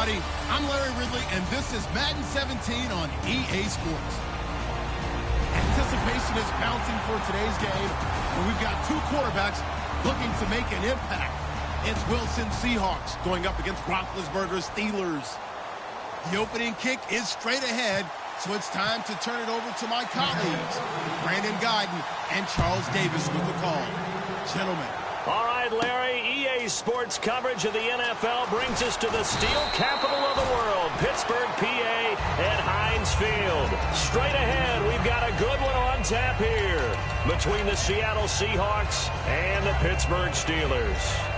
everybody. I'm Larry Ridley, and this is Madden 17 on EA Sports. Anticipation is bouncing for today's game, and we've got two quarterbacks looking to make an impact. It's Wilson's Seahawks going up against Roethlisberger's Steelers. The opening kick is straight ahead, so it's time to turn it over to my colleagues, Brandon Guyton and Charles Davis with the call. Gentlemen. All right, Larry, EA Sports coverage of the NFL brings us to the steel capital of the world, Pittsburgh, PA, at Heinz Field. Straight ahead, we've got a good one on tap here between the Seattle Seahawks and the Pittsburgh Steelers.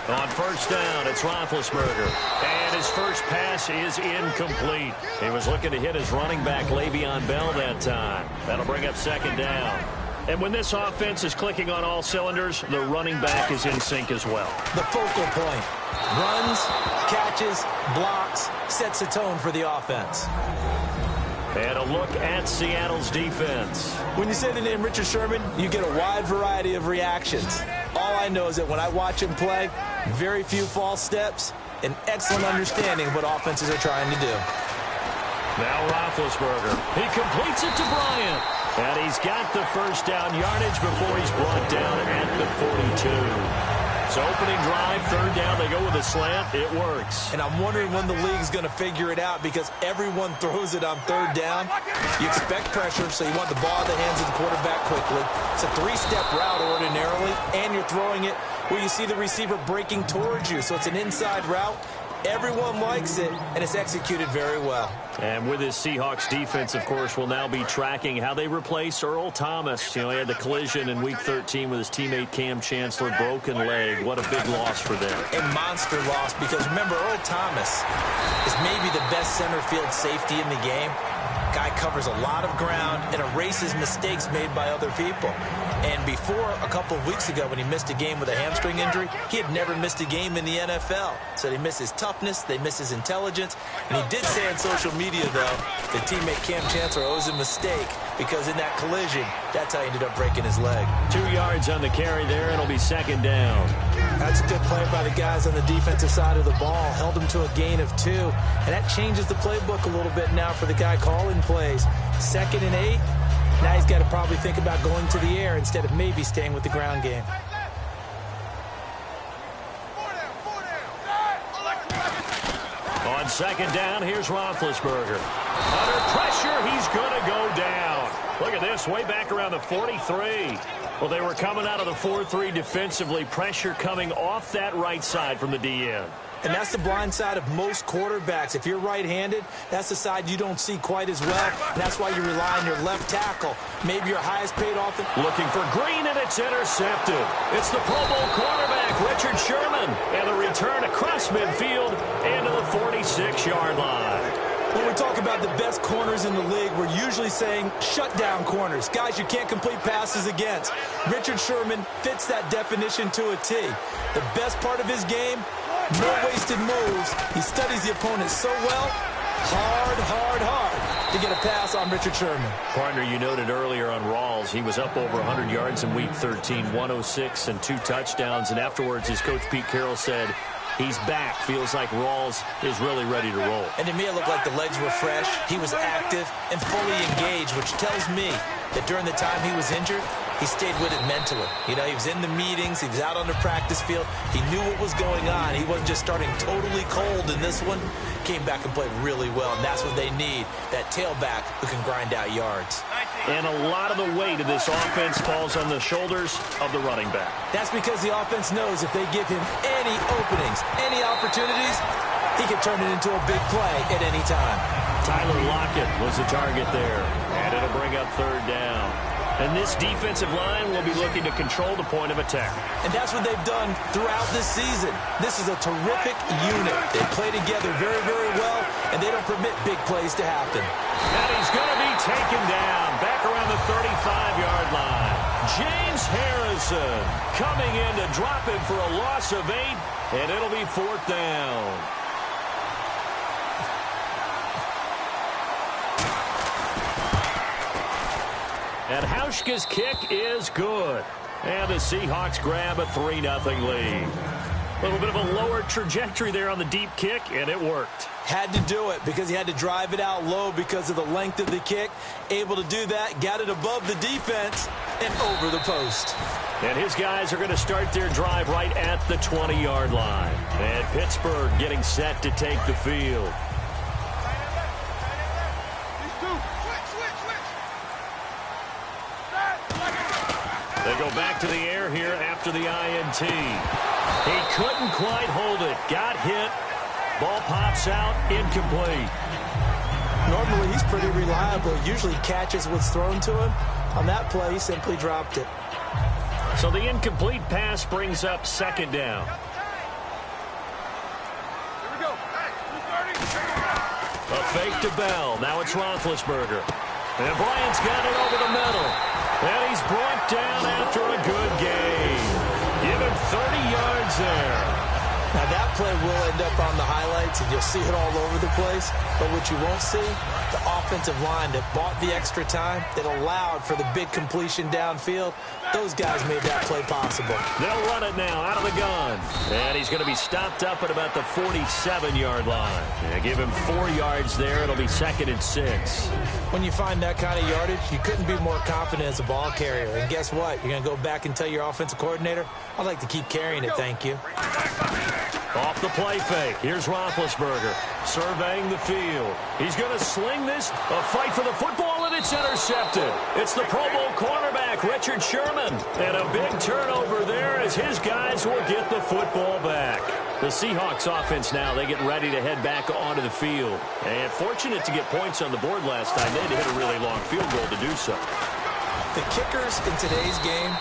On first down, it's Roethlisberger. And his first pass is incomplete. He was looking to hit his running back, Le'Veon Bell, that time. That'll bring up second down. And when this offense is clicking on all cylinders, the running back is in sync as well. The focal point. Runs, catches, blocks, sets the tone for the offense. And a look at Seattle's defense. When you say the name Richard Sherman, you get a wide variety of reactions. All I know is that when I watch him play, very few false steps, an excellent understanding of what offenses are trying to do. Now Roethlisberger. He completes it to Bryant. And he's got the first down yardage before he's brought down at the 42. So opening drive, third down, they go with a slant. It works. And I'm wondering when the league's going to figure it out because everyone throws it on third down. You expect pressure, so you want the ball in the hands of the quarterback quickly. It's a three-step route ordinarily, and you're throwing it where you see the receiver breaking towards you. So it's an inside route. Everyone likes it, and it's executed very well. And with his Seahawks defense, of course, we'll now be tracking how they replace Earl Thomas. You know, he had the collision in Week 13 with his teammate Cam Chancellor, broken leg. What a big loss for them. A monster loss because, remember, Earl Thomas is maybe the best center field safety in the game. Guy covers a lot of ground and erases mistakes made by other people. And before, a couple of weeks ago, when he missed a game with a hamstring injury, he had never missed a game in the NFL. So they miss his toughness, they miss his intelligence. And he did say on social media, though, that teammate Cam Chancellor owes a mistake because in that collision, that's how he ended up breaking his leg. 2 yards on the carry there, and it'll be second down. That's a good play by the guys on the defensive side of the ball. Held him to a gain of 2. And that changes the playbook a little bit now for the guy calling plays. 2nd and 8. Now he's got to probably think about going to the air instead of maybe staying with the ground game. On second down, here's Roethlisberger. Under pressure, he's going to go down. Look at this, way back around the 43. Well, they were coming out of the 4-3 defensively. Pressure coming off that right side from the DN. And that's the blind side of most quarterbacks. If you're right-handed, that's the side you don't see quite as well. And that's why you rely on your left tackle. Maybe your highest-paid offense. Looking for Green, and it's intercepted. It's the Pro Bowl quarterback, Richard Sherman. And the return across midfield and to the 46-yard line. When we talk about the best corners in the league, we're usually saying shutdown corners, guys you can't complete passes against. Richard Sherman fits that definition to a T. The best part of his game, no wasted moves. He studies the opponent so well, hard to get a pass on Richard Sherman. Partner, you noted earlier on Rawls, he was up over 100 yards in Week 13, 106 and 2 touchdowns. And afterwards, his coach Pete Carroll said, he's back. Feels like Rawls is really ready to roll. And to me, it looked like the legs were fresh. He was active and fully engaged, which tells me that during the time he was injured, he stayed with it mentally. You know, he was in the meetings. He was out on the practice field. He knew what was going on. He wasn't just starting totally cold in this one. Came back and played really well, and that's what they need, that tailback who can grind out yards. And a lot of the weight of this offense falls on the shoulders of the running back. That's because the offense knows if they give him any openings, any opportunities, he can turn it into a big play at any time. Tyler Lockett was the target there, and it'll bring up third down. And this defensive line will be looking to control the point of attack. And that's what they've done throughout this season. This is a terrific unit. They play together very, very well, and they don't permit big plays to happen. And he's going to be taken down back around the 35-yard line. James Harrison coming in to drop it for a loss of 8, and it'll be fourth down. And Hauschka's kick is good. And the Seahawks grab a 3-0 lead. A little bit of a lower trajectory there on the deep kick, and it worked. Had to do it because he had to drive it out low because of the length of the kick. Able to do that, got it above the defense and over the post. And his guys are going to start their drive right at the 20-yard line. And Pittsburgh getting set to take the field. They go back to the air here after the INT. He couldn't quite hold it. Got hit. Ball pops out. Incomplete. Normally he's pretty reliable. Usually catches what's thrown to him. On that play, he simply dropped it. So the incomplete pass brings up second down. Here we go. A fake to Bell. Now it's Roethlisberger. And Bryant's got it over the middle. And he's brought down after a good gain. Give him 30 yards there. Now that play will end up on the highlights, and you'll see it all over the place. But what you won't see, the offensive line that bought the extra time, that allowed for the big completion downfield, those guys made that play possible. They'll run it now out of the gun. And he's going to be stopped up at about the 47-yard line. Give him 4 yards there. It'll be 2nd and 6. When you find that kind of yardage, you couldn't be more confident as a ball carrier. And guess what? You're going to go back and tell your offensive coordinator, I'd like to keep carrying it, thank you. Off the play fake. Here's Roethlisberger surveying the field. He's going to sling this. A fight for the football, and it's intercepted. It's the Pro Bowl cornerback, Richard Sherman. And a big turnover there as his guys will get the football back. The Seahawks offense now, they get ready to head back onto the field. And fortunate to get points on the board last time. They had to hit a really long field goal to do so. The kickers in today's game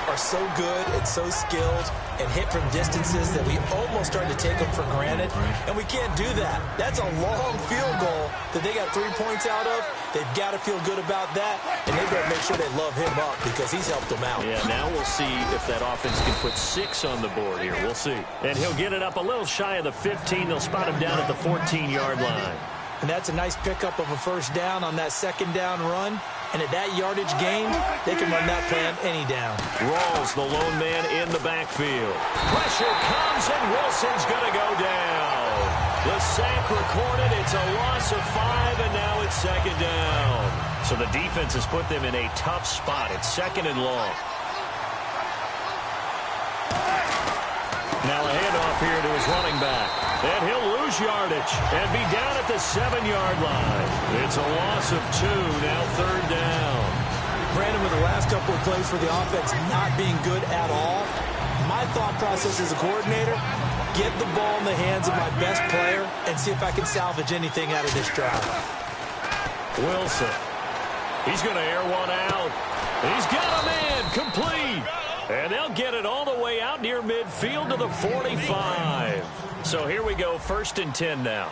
are so good and so skilled and hit from distances that we almost start to take them for granted, and we can't do that. That's a long field goal that they got 3 points out of. They've got to feel good about that, and they better make sure they love him up because he's helped them out. Yeah, now we'll see if that offense can put 6 on the board here. We'll see. And he'll get it up a little shy of the 15. They'll spot him down at the 14-yard line. And that's a nice pickup of a first down on that second down run. And at that yardage gain, they can run that plan any down. Rawls, the lone man in the backfield. Pressure comes, and Wilson's going to go down. The sack recorded. It's a loss of 5, and now it's 2nd down. So the defense has put them in a tough spot. It's 2nd and long. Now a handoff here to his running back. And he'll lose yardage and be down at the 7-yard line. It's a loss of 2, now 3rd down. Brandon, with the last couple of plays for the offense not being good at all, my thought process as a coordinator, get the ball in the hands of my best player and see if I can salvage anything out of this drive. Wilson. He's going to air one out. He's got a man complete. And they'll get it all the way out near midfield to the 45. So here we go, 1st and 10 now.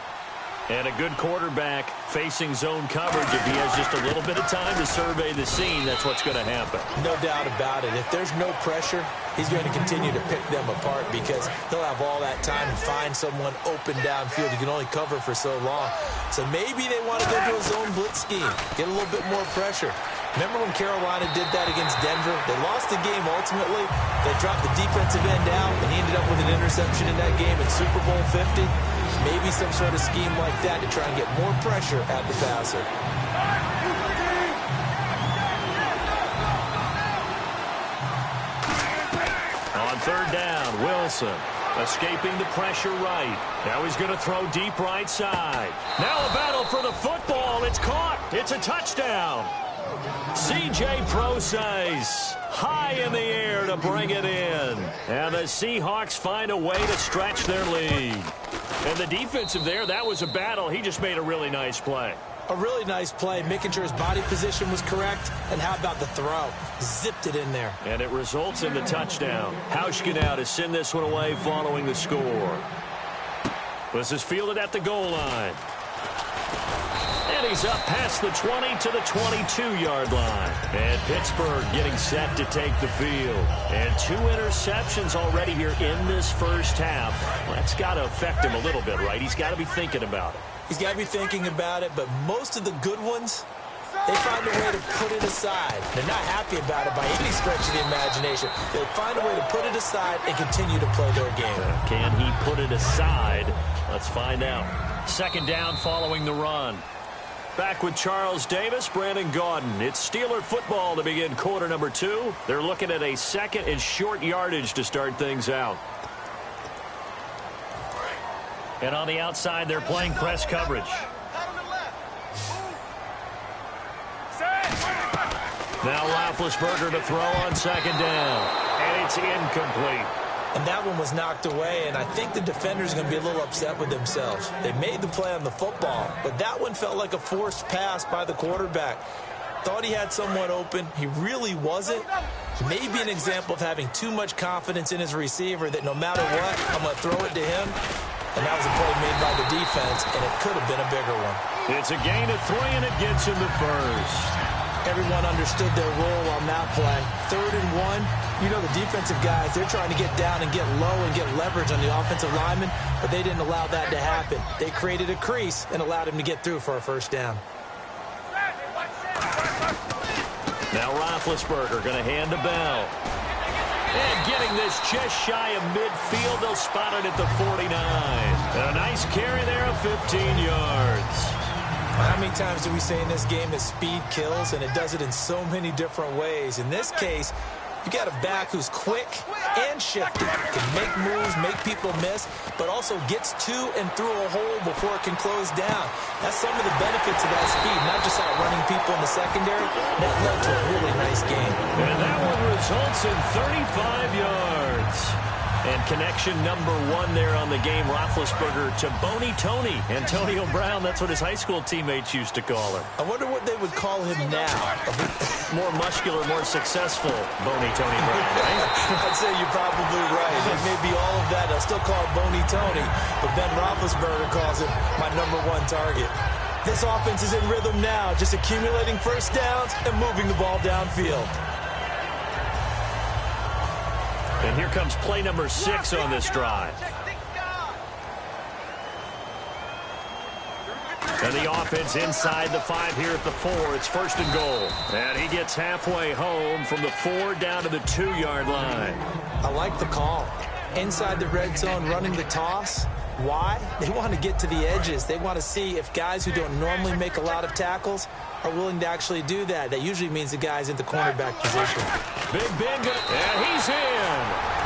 And a good quarterback facing zone coverage. If he has just a little bit of time to survey the scene, that's what's going to happen. No doubt about it. If there's no pressure, he's going to continue to pick them apart because he'll have all that time to find someone open downfield. You can only cover for so long. So maybe they want to go to a zone blitz scheme, get a little bit more pressure. Remember when Carolina did that against Denver? They lost the game ultimately. They dropped the defensive end out, and he ended up with an interception in that game in Super Bowl 50. Maybe some sort of scheme like that to try and get more pressure at the passer. On 3rd down, Wilson escaping the pressure right. Now he's going to throw deep right side. Now a battle for the football. It's caught. It's a touchdown. C.J. Prosise high in the air to bring it in. And the Seahawks find a way to stretch their lead. And the defensive there, that was a battle. He just made a really nice play. A really nice play, making sure his body position was correct. And how about the throw? Zipped it in there. And it results in the touchdown. Hauschka now to send this one away following the score. This is fielded at the goal line. And he's up past the 20 to the 22-yard line. And Pittsburgh getting set to take the field. And 2 interceptions already here in this first half. Well, that's got to affect him a little bit, right? He's got to be thinking about it. He's got to be thinking about it, but most of the good ones, they find a way to put it aside. They're not happy about it by any stretch of the imagination. They find a way to put it aside and continue to play their game. Can he put it aside? Let's find out. Second down following the run. Back with Charles Davis, Brandon Gaudin. It's Steeler football to begin quarter number 2. They're looking at a second and short yardage to start things out. And on the outside, they're playing press coverage. Now Roethlisberger to throw on second down. And it's incomplete. And that one was knocked away, and I think the defender's going to be a little upset with themselves. They made the play on the football, but that one felt like a forced pass by the quarterback. Thought he had someone open. He really wasn't. Maybe an example of having too much confidence in his receiver that no matter what, I'm going to throw it to him. And that was a play made by the defense, and it could have been a bigger one. It's a gain of 3, and it gets him the first. Everyone understood their role on that play. 3rd and 1. You know the defensive guys, they're trying to get down and get low and get leverage on the offensive lineman, but they didn't allow that to happen. They created a crease and allowed him to get through for a first down. Now Roethlisberger going to hand to Bell. And getting this just shy of midfield, they'll spot it at the 49. A nice carry there of 15 yards. How many times do we say in this game that speed kills, and it does it in so many different ways? In this case, you got a back who's quick and shifty, can make moves, make people miss, but also gets to and through a hole before it can close down. That's some of the benefits of that speed, not just outrunning people in the secondary. That led to a really nice game. And that one results in 35 yards. And connection number 1 there on the game, Roethlisberger to Boney Tony. Antonio Brown, that's what his high school teammates used to call her. I wonder what they would call him now. More muscular, more successful Boney Tony Brown, right? I'd say you're probably right. It may be all of that. I'll still call it Boney Tony, but Ben Roethlisberger calls him my number 1 target. This offense is in rhythm now, just accumulating first downs and moving the ball downfield. And here comes play number 6 on this drive. And the offense inside the 5 here at the 4. It's 1st and goal. And he gets halfway home from the 4 down to the 2-yard line. I like the call. Inside the red zone, running the toss. Why? They want to get to the edges. They want to see if guys who don't normally make a lot of tackles are willing to actually do that. That usually means the guy's in the cornerback position. Big Ben, and he's in.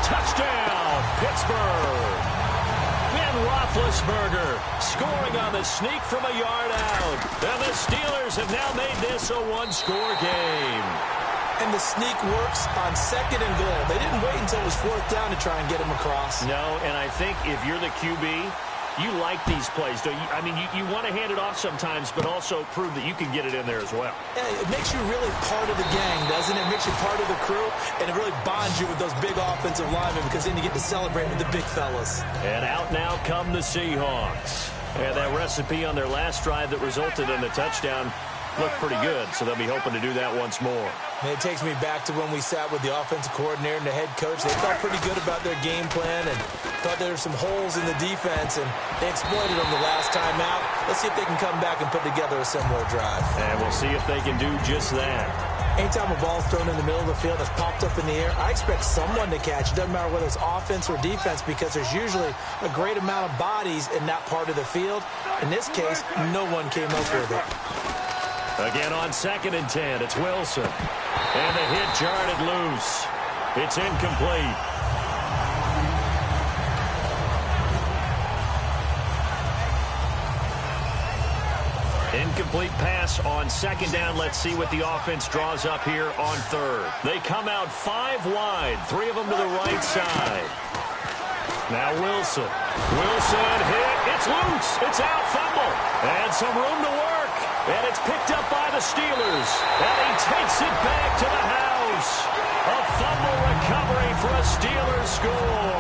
Touchdown, Pittsburgh. Ben Roethlisberger scoring on the sneak from a yard out. And the Steelers have now made this a 1-score game. And the sneak works on 2nd and goal. They didn't wait until it was 4th down to try and get him across. No, and I think if you're the QB, you like these plays, don't you? I mean, you want to hand it off sometimes, but also prove that you can get it in there as well. Yeah, it makes you really part of the gang, doesn't it? It makes you part of the crew, and it really bonds you with those big offensive linemen because then you get to celebrate with the big fellas. And out now come the Seahawks. And that recipe on their last drive that resulted in a touchdown looked pretty good, so they'll be hoping to do that once more. And it takes me back to when we sat with the offensive coordinator and the head coach. They felt pretty good about their game plan and thought there were some holes in the defense, and they exploited them the last time out. Let's see if they can come back and put together a similar drive. And we'll see if they can do just that. Anytime a ball's thrown in the middle of the field that's popped up in the air, I expect someone to catch. It doesn't matter whether it's offense or defense because there's usually a great amount of bodies in that part of the field. In this case, no one came up with it. Again on 2nd and 10, it's Wilson. And the hit jarred it loose. It's incomplete. Incomplete pass on 2nd down. Let's see what the offense draws up here on 3rd. They come out 5 wide, 3 of them to the right side. Now Wilson. Wilson hit. It's loose. It's out. Fumble. And some room to work. And it's picked up by the Steelers. And he takes it back to the house. A fumble recovery for a Steelers score.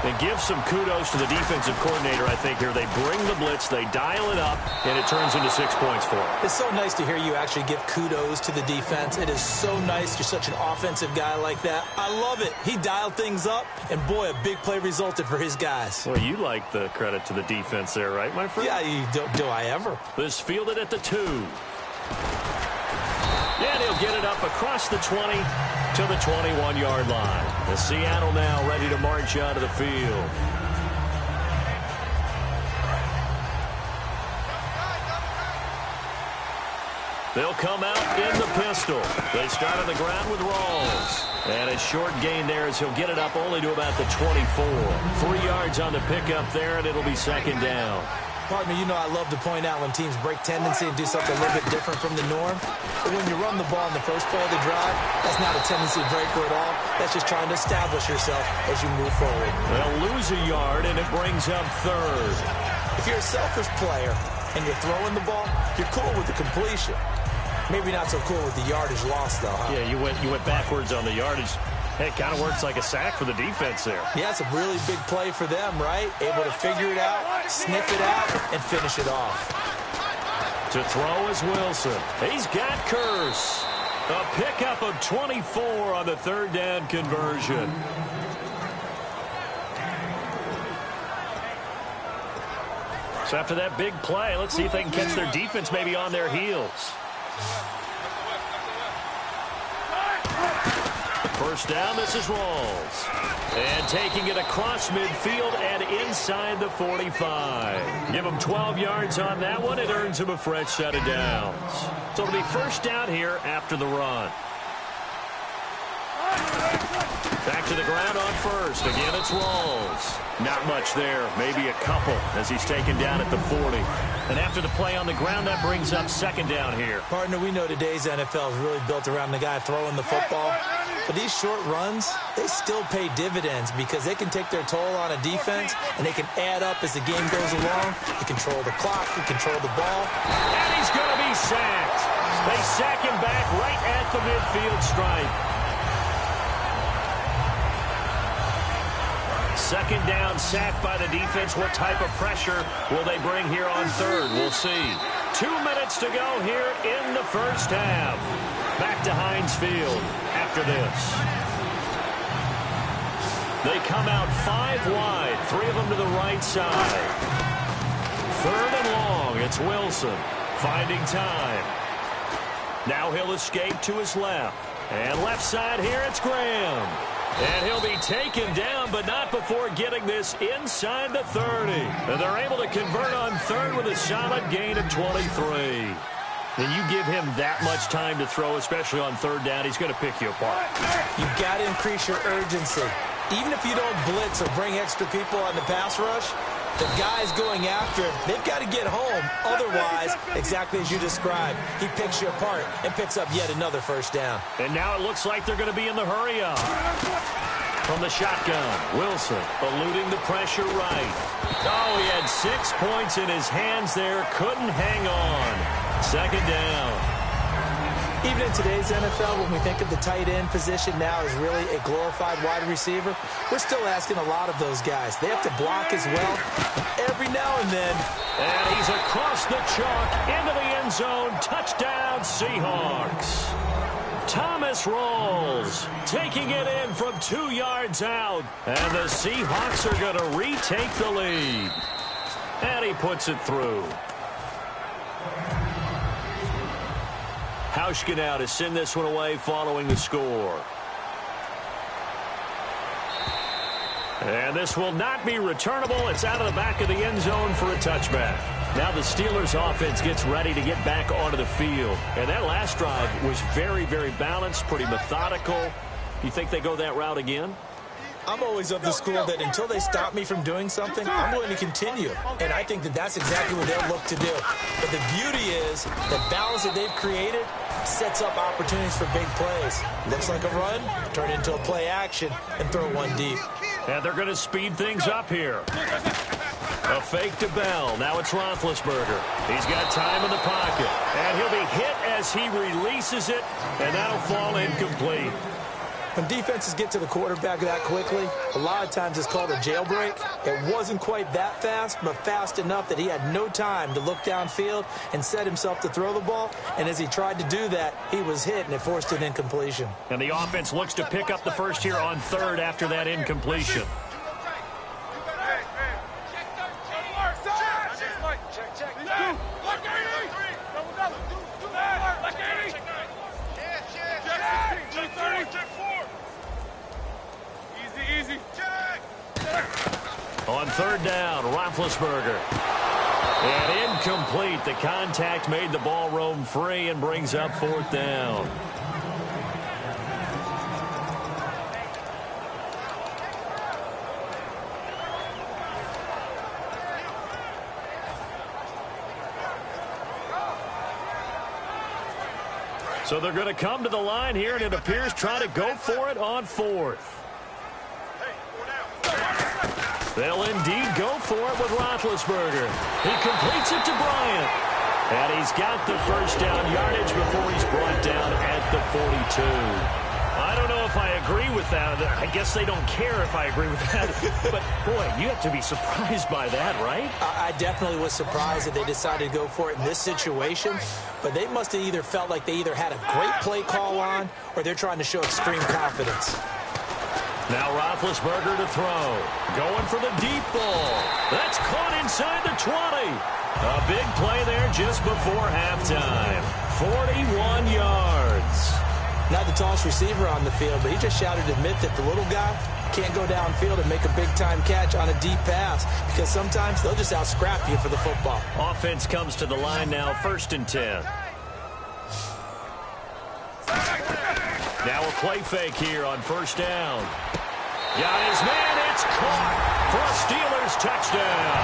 And give some kudos to the defensive coordinator, I think, here. They bring the blitz, they dial it up, and it turns into 6 points for them. It's so nice to hear you actually give kudos to the defense. It is so nice. You're such an offensive guy like that. I love it. He dialed things up, and boy, a big play resulted for his guys. Well, you like the credit to the defense there, right, my friend? Yeah, do I ever? This fielded at the 2. And he'll get it up across the 20 to the 21-yard line. The Seattle now ready to march out of the field. They'll come out in the pistol. They start on the ground with Rawls. And a short gain there as he'll get it up only to about the 24. 3 yards on the pickup there, and it'll be second down. Partner, you know I love to point out when teams break tendency and do something a little bit different from the norm. But when you run the ball in the first play of the drive, that's not a tendency breaker at all. That's just trying to establish yourself as you move forward. They'll lose a yard, and it brings up third. If you're a selfish player and you're throwing the ball, you're cool with the completion. Maybe not so cool with the yardage loss, though, huh? Yeah, you went backwards on the yardage. Hey, it kind of works like a sack for the defense there. Yeah, it's a really big play for them, right? Able to figure it out, sniff it out, and finish it off. To throw is Wilson. He's got Curse. A pickup of 24 on the third down conversion. So after that big play, let's see if they can catch their defense maybe on their heels. First down, this is Rawls. And taking it across midfield and inside the 45. Give him 12 yards on that one. It earns him a fresh set of downs. So it'll be first down here after the run. Back to the ground on first. Again, it's Rawls. Not much there. Maybe a couple as he's taken down at the 40. And after the play on the ground, that brings up second down here. Partner, we know today's NFL is really built around the guy throwing the football. But these short runs, they still pay dividends because they can take their toll on a defense and they can add up as the game goes along. They control the clock, they control the ball. And he's going to be sacked. They sack him back right at the midfield stripe. Second down, sack by the defense. What type of pressure will they bring here on third? We'll see. 2 minutes to go here in the first half. Back to Heinz Field after this. They come out 5 wide, 3 of them to the right side. Third and long, it's Wilson finding time. Now he'll escape to his left. And left side here, it's Graham. And he'll be taken down, but not before getting this inside the 30. And they're able to convert on third with a solid gain of 23. And you give him that much time to throw, especially on third down, he's going to pick you apart. You've got to increase your urgency. Even if you don't blitz or bring extra people on the pass rush, the guys going after him, they've got to get home. Otherwise, exactly as you described, he picks you apart and picks up yet another first down. And now it looks like they're going to be in the hurry-up. From the shotgun, Wilson eluding the pressure right. Oh, he had 6 points in his hands there. Couldn't hang on. Second down. Even in today's NFL, when we think of the tight end position now as really a glorified wide receiver, we're still asking a lot of those guys. They have to block as well. And every now and then. And he's across the chalk into the end zone. Touchdown, Seahawks. Thomas Rawls taking it in from 2 yards out. And the Seahawks are going to retake the lead. And he puts it through. Hauschka now to send this one away following the score. And this will not be returnable. It's out of the back of the end zone for a touchback. Now the Steelers offense gets ready to get back onto the field. And that last drive was very, very balanced, pretty methodical. You think they go that route again? I'm always of the school that until they stop me from doing something, I'm going to continue. And I think that that's exactly what they'll look to do. But the beauty is the balance that they've created sets up opportunities for big plays. Looks like a run, turn into a play action, and throw one deep. And they're going to speed things up here. A fake to Bell. Now it's Roethlisberger. He's got time in the pocket. And he'll be hit as he releases it, and that'll fall incomplete. When defenses get to the quarterback that quickly, a lot of times it's called a jailbreak. It wasn't quite that fast, but fast enough that he had no time to look downfield and set himself to throw the ball. And as he tried to do that, he was hit, and it forced an incompletion. And the offense looks to pick up the first here on third after that incompletion. third down. Roethlisberger. And incomplete. The contact made the ball roam free and brings up fourth down. So they're going to come to the line here, and it appears try to go for it on fourth. They'll indeed go for it with Roethlisberger. He completes it to Bryant. And he's got the first down yardage before he's brought down at the 42. I don't know if I agree with that. I guess they don't care if I agree with that. But, boy, you have to be surprised by that, right? I definitely was surprised that they decided to go for it in this situation. But they must have either felt like they either had a great play call on or they're trying to show extreme confidence. Now Roethlisberger to throw. Going for the deep ball. That's caught inside the 20. A big play there just before halftime. 41 yards. Not the tallest receiver on the field, but he just shouted to admit that the little guy can't go downfield and make a big-time catch on a deep pass because sometimes they'll just out-scrap you for the football. Offense comes to the line now, 1st and 10. Now a play fake here on first down. Got his man, it's caught for a Steelers touchdown.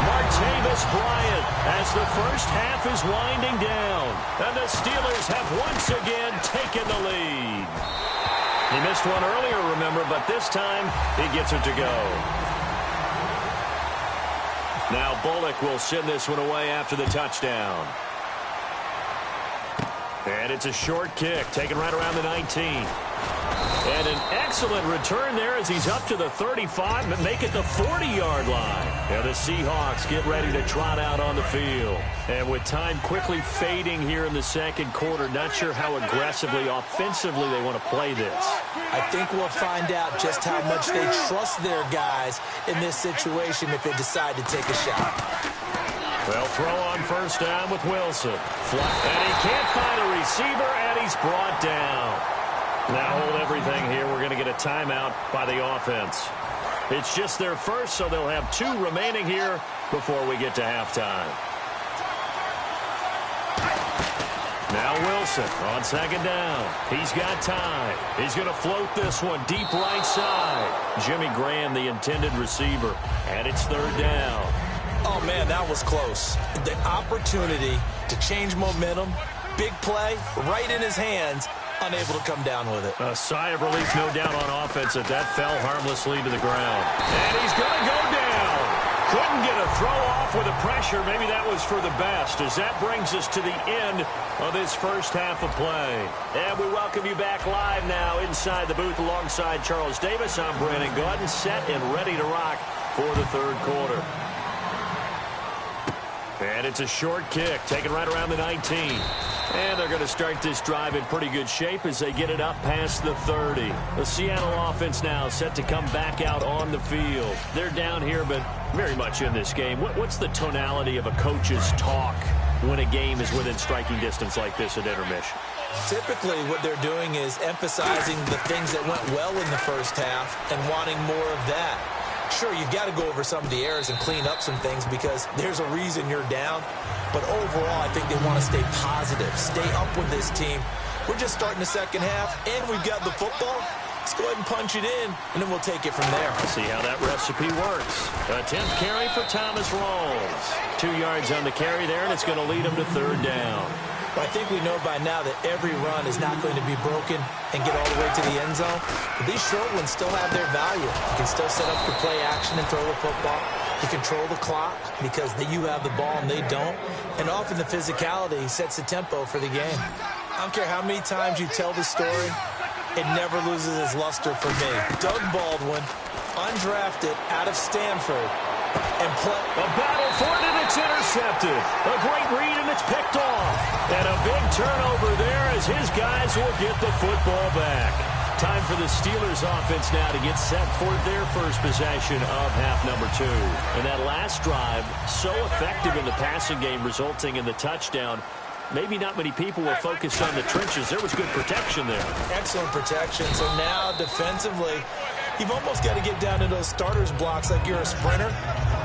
Martavis Bryant as the first half is winding down. And the Steelers have once again taken the lead. He missed one earlier, remember, but this time he gets it to go. Now Bullock will send this one away after the touchdown. And it's a short kick, taken right around the 19. And an excellent return there as he's up to the 35, but make it the 40-yard line. Now the Seahawks get ready to trot out on the field. And with time quickly fading here in the second quarter, not sure how aggressively, offensively they want to play this. I think we'll find out just how much they trust their guys in this situation if they decide to take a shot. They'll throw on first down with Wilson. And he can't find a receiver, and he's brought down. Now hold everything here. We're going to get a timeout by the offense. It's just their first, so they'll have 2 remaining here before we get to halftime. Now Wilson on second down. He's got time. He's going to float this one deep right side. Jimmy Graham, the intended receiver. And it's third down. Oh, man, that was close. The opportunity to change momentum, big play, right in his hands, unable to come down with it. A sigh of relief, no doubt, on offense that fell harmlessly to the ground. And he's going to go down. Couldn't get a throw off with the pressure. Maybe that was for the best, as that brings us to the end of this first half of play. And we welcome you back live now inside the booth alongside Charles Davis. I'm Brandon Gaudin, set and ready to rock for the third quarter. And it's a short kick, taken right around the 19. And they're going to start this drive in pretty good shape as they get it up past the 30. The Seattle offense now set to come back out on the field. They're down here, but very much in this game. What's the tonality of a coach's talk when a game is within striking distance like this at intermission? Typically, what they're doing is emphasizing the things that went well in the first half and wanting more of that. Sure, you've got to go over some of the errors and clean up some things because there's a reason you're down. But overall, I think they want to stay positive, stay up with this team. We're just starting the second half, and we've got the football. Let's go ahead and punch it in, and then we'll take it from there. See how that recipe works. A 10th carry for Thomas Rawls. 2 yards on the carry there, and it's going to lead him to third down. But I think we know by now that every run is not going to be broken and get all the way to the end zone. But these short ones still have their value. You can still set up the play action and throw the football. You control the clock because you have the ball and they don't. And often the physicality sets the tempo for the game. I don't care how many times you tell the story, it never loses its luster for me. Doug Baldwin, undrafted out of Stanford, and play. A battle for it, and it's intercepted. A great read, and it's picked off. And a big turnover there as his guys will get the football back. Time for the Steelers offense now to get set for their first possession of half number 2. And that last drive, so effective in the passing game, resulting in the touchdown. Maybe not many people were focused on the trenches. There was good protection there. Excellent protection. So now defensively, You've almost got to get down to those starters blocks like you're a sprinter,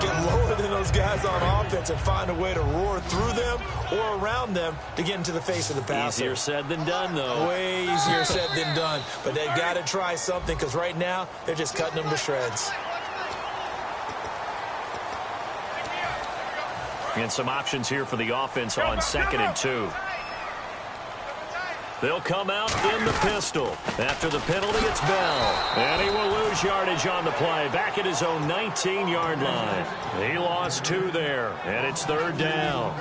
get lower than those guys on offense and find a way to roar through them or around them to get into the face of the passer. Easier said than done, though. Way easier said than done. But they've got to try something because right now they're just cutting them to shreds. And some options here for the offense on 2nd and 2. They'll come out in the pistol. After the penalty, it's Bell. And he will lose yardage on the play. Back at his own 19-yard line. He lost 2 there, and it's 3rd down.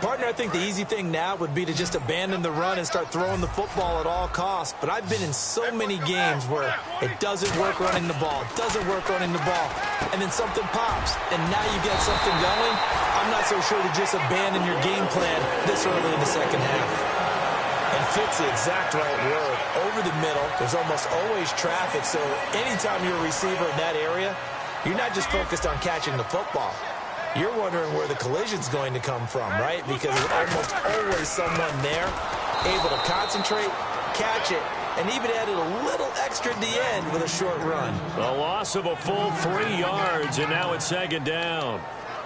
Partner, I think the easy thing now would be to just abandon the run and start throwing the football at all costs. But I've been in so many games where it doesn't work running the ball, and then something pops, and now you get something going. I'm not so sure to just abandon your game plan this early in the second half. And fits the exact right word. Over the middle, there's almost always traffic, so anytime you're a receiver in that area, you're not just focused on catching the football. You're wondering where the collision's going to come from, right? Because there's almost always someone there able to concentrate, catch it, and even added a little extra at the end with a short run. A loss of a full 3 yards, and now it's 2nd down.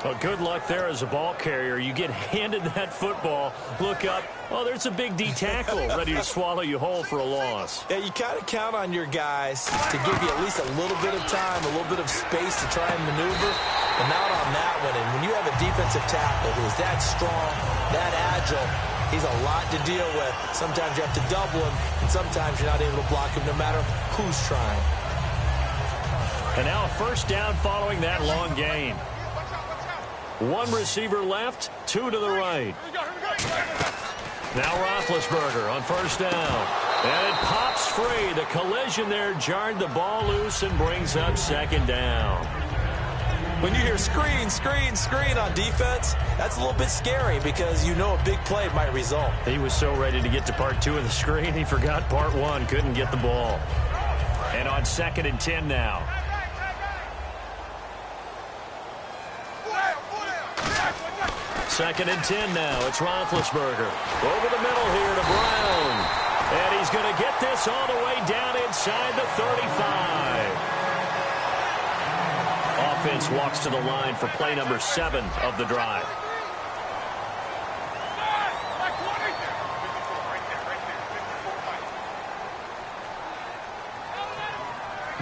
Well, good luck there as a ball carrier. You get handed that football, look up, oh, there's a big D tackle ready to swallow you whole for a loss. Yeah, you kind of count on your guys to give you at least a little bit of time, a little bit of space to try and maneuver, but not on that one. And when you have a defensive tackle who is that strong, that agile, he's a lot to deal with. Sometimes you have to double him, and sometimes you're not able to block him no matter who's trying. And now a 1st down following that long gain. 1 receiver left, 2 to the right. Now Roethlisberger on 1st down. And it pops free. The collision there jarred the ball loose and brings up 2nd down. When you hear screen, screen, screen on defense, that's a little bit scary because you know a big play might result. He was so ready to get to part 2 of the screen, he forgot part 1, couldn't get the ball. And on 2nd and 10 now. Second and 10 now. It's Roethlisberger. Over the middle here to Brown. And he's going to get this all the way down inside the 35. Offense walks to the line for play number 7 of the drive.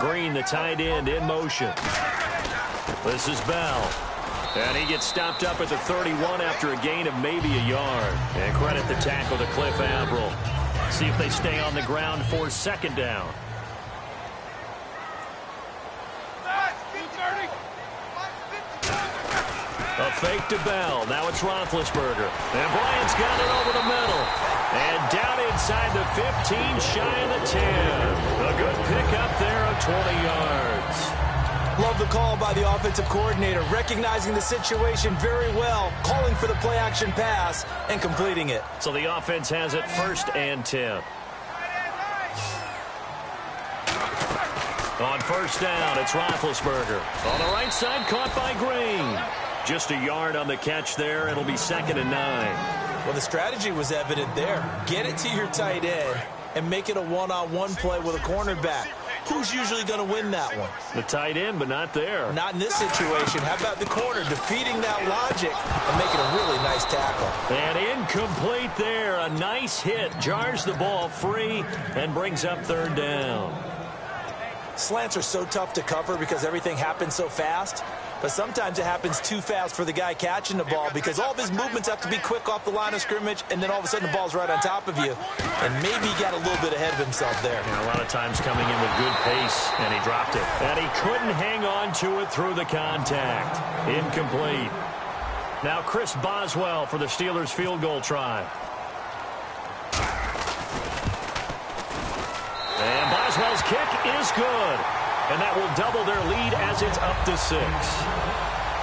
Green, the tight end, in motion. This is Bell. And he gets stopped up at the 31 after a gain of maybe a yard. And credit the tackle to Cliff Averill. See if they stay on the ground for 2nd down. A fake to Bell. Now it's Roethlisberger. And Bryant's got it over the middle. And down inside the 15, shy of the 10. A good pickup there of 20 yards. Love the call by the offensive coordinator, recognizing the situation very well, calling for the play-action pass, and completing it. So the offense has it 1st and 10. On 1st down, it's Roethlisberger. On the right side, caught by Green. Just a yard on the catch there. It'll be 2nd and 9. Well, the strategy was evident there. Get it to your tight end and make it a one-on-one play with a cornerback. Who's usually going to win that one? The tight end, but not there. Not in this situation. How about the corner defeating that logic and making a really nice tackle? And incomplete there. A nice hit. Jars the ball free and brings up 3rd down. Slants are so tough to cover because everything happens so fast. But sometimes it happens too fast for the guy catching the ball because all of his movements have to be quick off the line of scrimmage, and then all of a sudden the ball's right on top of you. And maybe he got a little bit ahead of himself there. And a lot of times coming in with good pace, and he dropped it. And he couldn't hang on to it through the contact. Incomplete. Now Chris Boswell for the Steelers field goal try. And Boswell's kick is good. And that will double their lead as it's up to 6.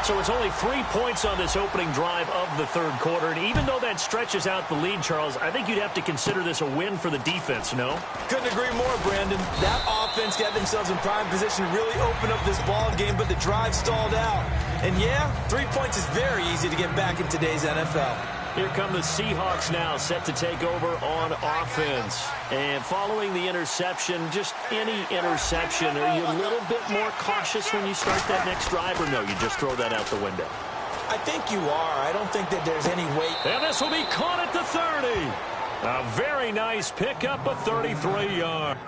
So it's only 3 points on this opening drive of the 3rd quarter. And even though that stretches out the lead, Charles, I think you'd have to consider this a win for the defense, no? Couldn't agree more, Brandon. That offense got themselves in prime position to really open up this ball game, but the drive stalled out. And yeah, 3 points is very easy to get back in today's NFL. Here come the Seahawks now, set to take over on offense. And following the interception, just any interception, are you a little bit more cautious when you start that next drive, or no, you just throw that out the window? I think you are. I don't think that there's any weight. And this will be caught at the 30. A very nice pickup of 33 yards.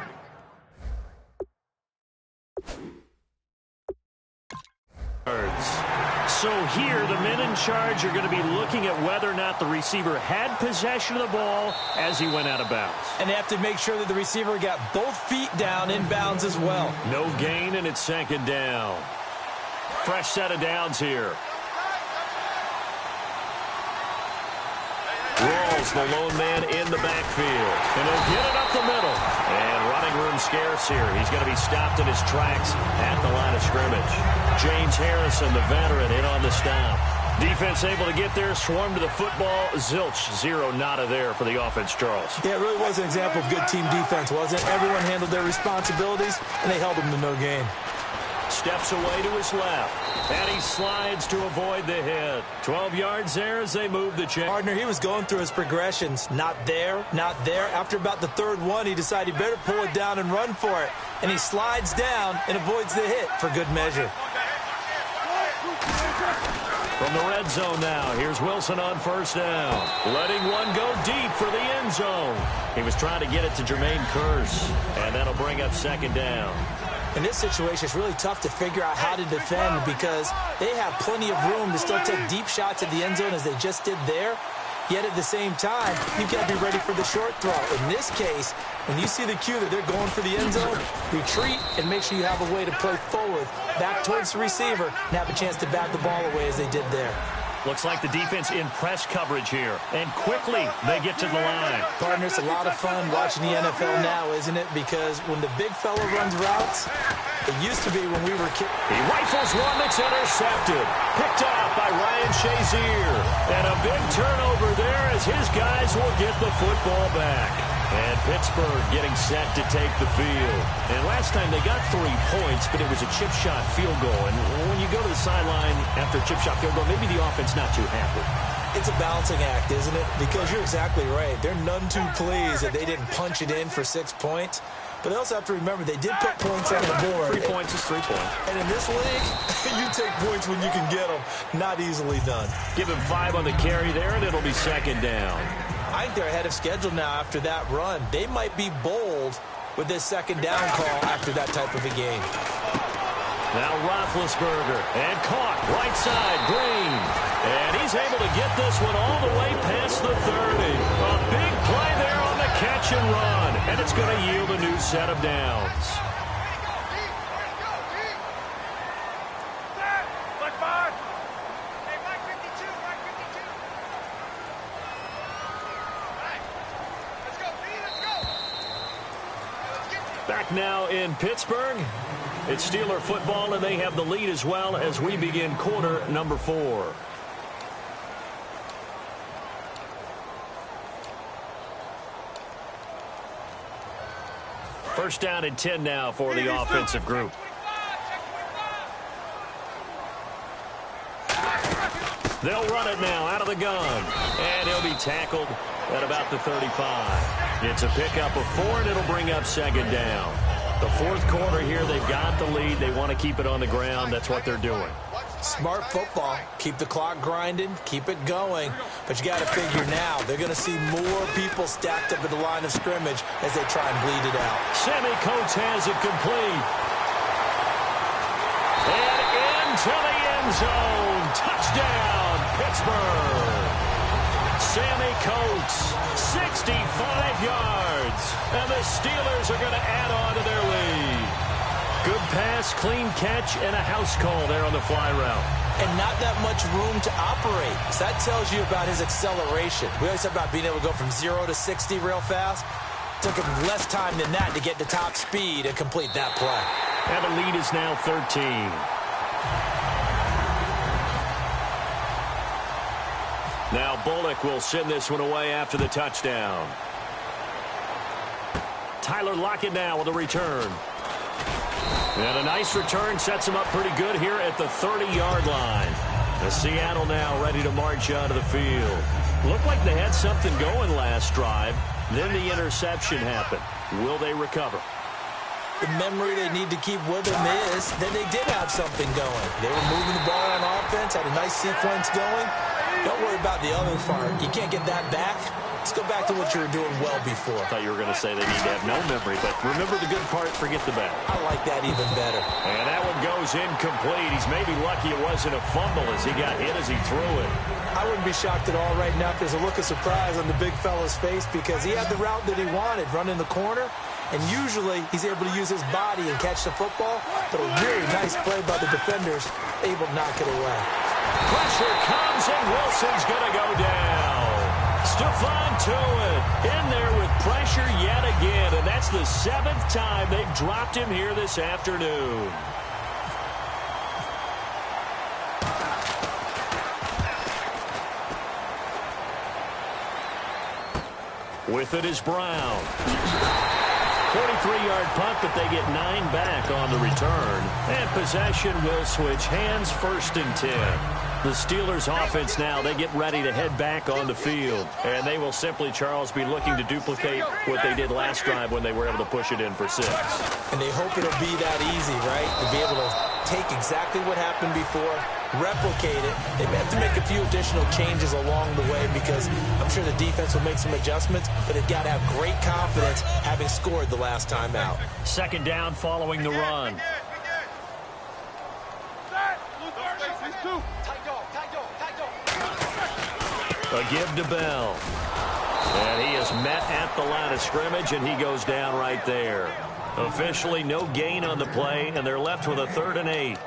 So here, the men in charge are going to be looking at whether or not the receiver had possession of the ball as he went out of bounds. And they have to make sure that the receiver got both feet down in bounds as well. No gain, and it's second down. Fresh set of downs here. Rawls, the lone man in the backfield. And he'll get it up the middle. And running room scarce here. He's going to be stopped in his tracks at the line of scrimmage. James Harrison, the veteran, in on the stop. Defense able to get there, swarm to the football. Zilch, zero, nada there for the offense, Charles. Yeah, it really was an example of good team defense, wasn't it? Everyone handled their responsibilities, and they held them to no gain. Steps away to his left. And he slides to avoid the hit. 12 yards there as they move the chain. Partner, he was going through his progressions. Not there, not there. After about the third one, he decided he better pull it down and run for it. And he slides down and avoids the hit for good measure. From the red zone now, here's Wilson on first down. Letting one go deep for the end zone. He was trying to get it to Jermaine Kearse. And that'll bring up second down. In this situation, it's really tough to figure out how to defend because they have plenty of room to still take deep shots at the end zone as they just did there. Yet at the same time, you've got to be ready for the short throw. In this case, when you see the cue that they're going for the end zone, retreat and make sure you have a way to play forward, back towards the receiver, and have a chance to bat the ball away as they did there. Looks like the defense in press coverage here. And quickly, they get to the line. Partner, it's a lot of fun watching the NFL now, isn't it? Because when the big fella runs routes, it used to be when we were kids. He rifles one that's intercepted. Picked up by Ryan Shazier. And a big turnover there as his guys will get the football back. And Pittsburgh getting set to take the field. And last time they got 3 points, but it was a chip shot field goal. And when you go to the sideline after a chip shot field goal, maybe the offense not too happy. It's a balancing act, isn't it? Because you're exactly right. They're none too pleased that they didn't punch it in for 6 points. But they also have to remember they did put points on the board. 3 points is 3 points. And in this league, you take points when you can get them. Not easily done. Give him 5 on the carry there, and it'll be second down. I think they're ahead of schedule now after that run. They might be bold with this second down call after that type of a game. Now Roethlisberger, and caught right side, Green. And he's able to get this one all the way past the 30. A big play there on the catch and run. And it's going to yield a new set of downs. Back now in Pittsburgh. It's Steeler football, and they have the lead as well as we begin quarter number 4. First down and 10 now for the offensive group. They'll run it now out of the gun. And he'll be tackled at about the 35. It's a pickup of 4, and it'll bring up second down. The fourth quarter here, they've got the lead. They want to keep it on the ground. That's what they're doing. Smart football. Keep the clock grinding. Keep it going. But you got to figure now, they're going to see more people stacked up at the line of scrimmage as they try and bleed it out. Sammy Coates has it complete. And into the end zone. Touchdown, Pittsburgh. Sammy Coates, 65 yards. And the Steelers are going to add on to their lead. Good pass, clean catch, and a house call there on the fly route. And not that much room to operate. So that tells you about his acceleration. We always talk about being able to go from 0 to 60 real fast. Took him less time than that to get to top speed and complete that play. And the lead is now 13. Now Bullock will send this one away after the touchdown. Tyler Lockett now with a return. And a nice return sets him up pretty good here at the 30-yard line. Seattle now ready to march out of the field. Looked like they had something going last drive. Then the interception happened. Will they recover? The memory they need to keep with them is that they did have something going. They were moving the ball on offense, had a nice sequence going. Don't worry about the other part. You can't get that back. Let's go back to what you were doing well before. I thought you were going to say they need to have no memory, but remember the good part, forget the bad. I like that even better. And that one goes incomplete. He's maybe lucky it wasn't a fumble as he got hit as he threw it. I wouldn't be shocked at all right now if there's a look of surprise on the big fella's face because he had the route that he wanted, running the corner. And usually he's able to use his body and catch the football, but a really nice play by the defenders, able to knock it away. Pressure comes, and Wilson's going to go down. Stephon Tuitt in there with pressure yet again, and that's the 7th time they've dropped him here this afternoon. With it is Brown. 43-yard punt, but they get 9 back on the return. And possession will switch hands, 1st and 10. The Steelers offense now, they get ready to head back on the field. And they will simply, Charles, be looking to duplicate what they did last drive when they were able to push it in for 6. And they hope it'll be that easy, right? To be able to take exactly what happened before, replicate it. They may have to make a few additional changes along the way because I'm sure the defense will make some adjustments, but they've got to have great confidence having scored the last time out. 2nd down following the run. A give to Bell. And he is met at the line of scrimmage, and he goes down right there. Officially no gain on the play, and they're left with a 3rd and 8.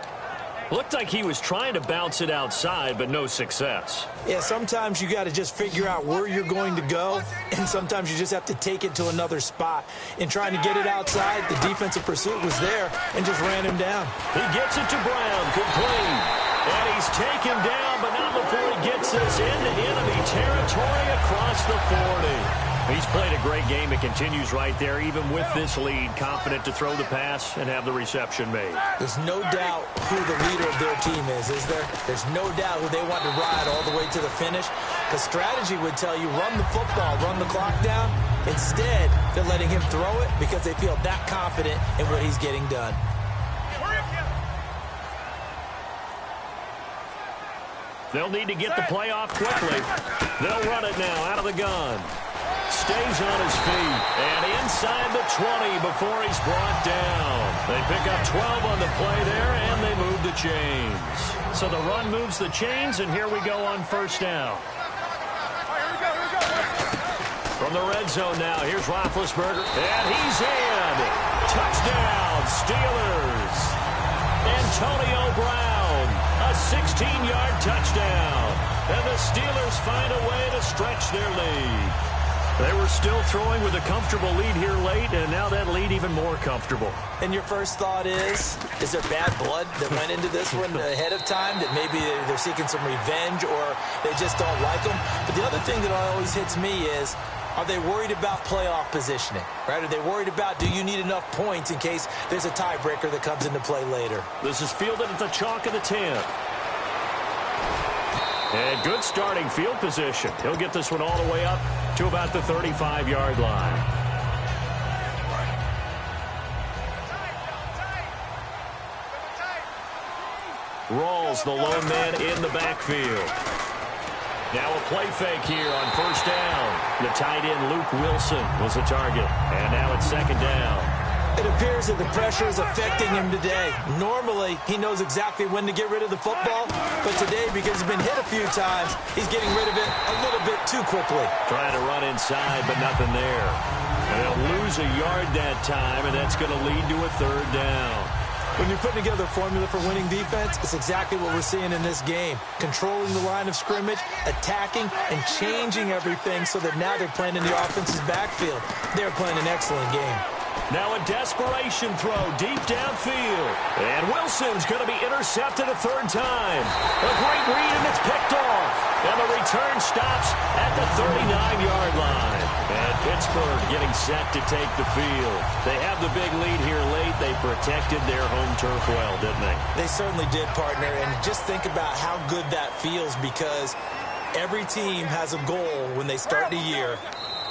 Looked like he was trying to bounce it outside, but no success. Yeah, sometimes you got to just figure out where you're going to go, and sometimes you just have to take it to another spot. In trying to get it outside, the defensive pursuit was there and just ran him down. He gets it to Brown, complete. And he's taken down, but not before he gets this into enemy territory across the 40. He's played a great game. It continues right there, even with this lead, confident to throw the pass and have the reception made. There's no doubt who the leader of their team is there? There's no doubt who they want to ride all the way to the finish. Because strategy would tell you, run the football, run the clock down. Instead, they're letting him throw it because they feel that confident in what he's getting done. They'll need to get the play off quickly. They'll run it now out of the gun. Stays on his feet and inside the 20 before he's brought down. They pick up 12 on the play there, and they move the chains. So the run moves the chains, and here we go on 1st down. From the red zone now, here's Roethlisberger, and he's in. Touchdown, Steelers. Antonio Brown, a 16-yard touchdown. And the Steelers find a way to stretch their lead. They were still throwing with a comfortable lead here late, and now that lead even more comfortable. And your first thought is there bad blood that went into this one ahead of time, that maybe they're seeking some revenge or they just don't like them? But the other thing that always hits me is, are they worried about playoff positioning, right? Are they worried about, do you need enough points in case there's a tiebreaker that comes into play later? This is fielded at the chalk of the 10. And good starting field position. He'll get this one all the way up to about the 35-yard line. Rolls the lone man in the backfield. Now a play fake here on 1st down. The tight end Luke Wilson was the target. And now it's 2nd down. It appears that the pressure is affecting him today. Normally, he knows exactly when to get rid of the football, but today, because he's been hit a few times, he's getting rid of it a little bit too quickly. Trying to run inside, but nothing there. And they'll lose a yard that time, and that's going to lead to a 3rd down. When you're putting together a formula for winning defense, it's exactly what we're seeing in this game. Controlling the line of scrimmage, attacking, and changing everything so that now they're playing in the offense's backfield. They're playing an excellent game. Now a desperation throw deep downfield. And Wilson's going to be intercepted a 3rd time. A great read, and it's picked off. And the return stops at the 39-yard line. And Pittsburgh getting set to take the field. They have the big lead here late. They protected their home turf well, didn't they? They certainly did, partner. And just think about how good that feels, because every team has a goal when they start the year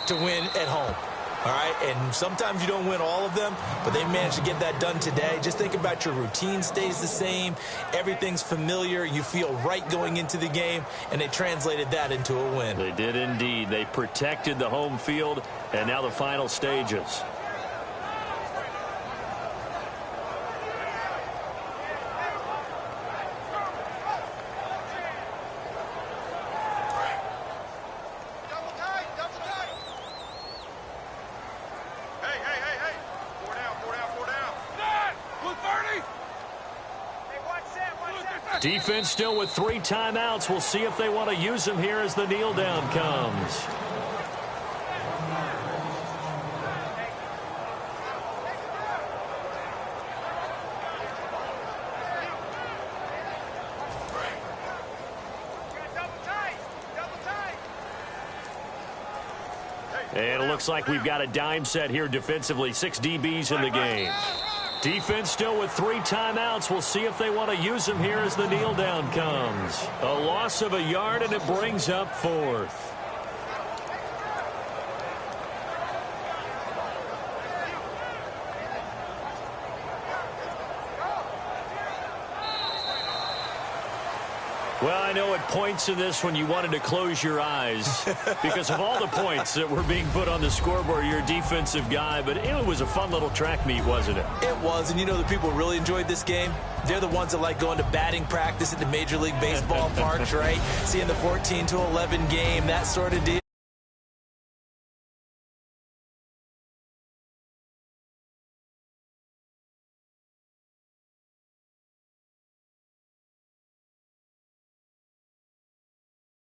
to win at home. All right, and sometimes you don't win all of them, but they managed to get that done today. Just think about your routine stays the same. Everything's familiar. You feel right going into the game, and they translated that into a win. They did indeed. They protected the home field, and now the final stages. Defense still with 3 timeouts. We'll see if they want to use them here as the kneel down comes. And it looks like we've got a dime set here defensively. 6 DBs in the game. Defense still with 3 timeouts. We'll see if they want to use them here as the kneel down comes. A loss of a yard, and it brings up 4th. Well, I know at points in this when you wanted to close your eyes because of all the points that were being put on the scoreboard. You're a defensive guy, but it was a fun little track meet, wasn't it? It was, and you know the people really enjoyed this game? They're the ones that like going to batting practice at the Major League Baseball parks, right? Seeing the 14-11 game, that sort of deal.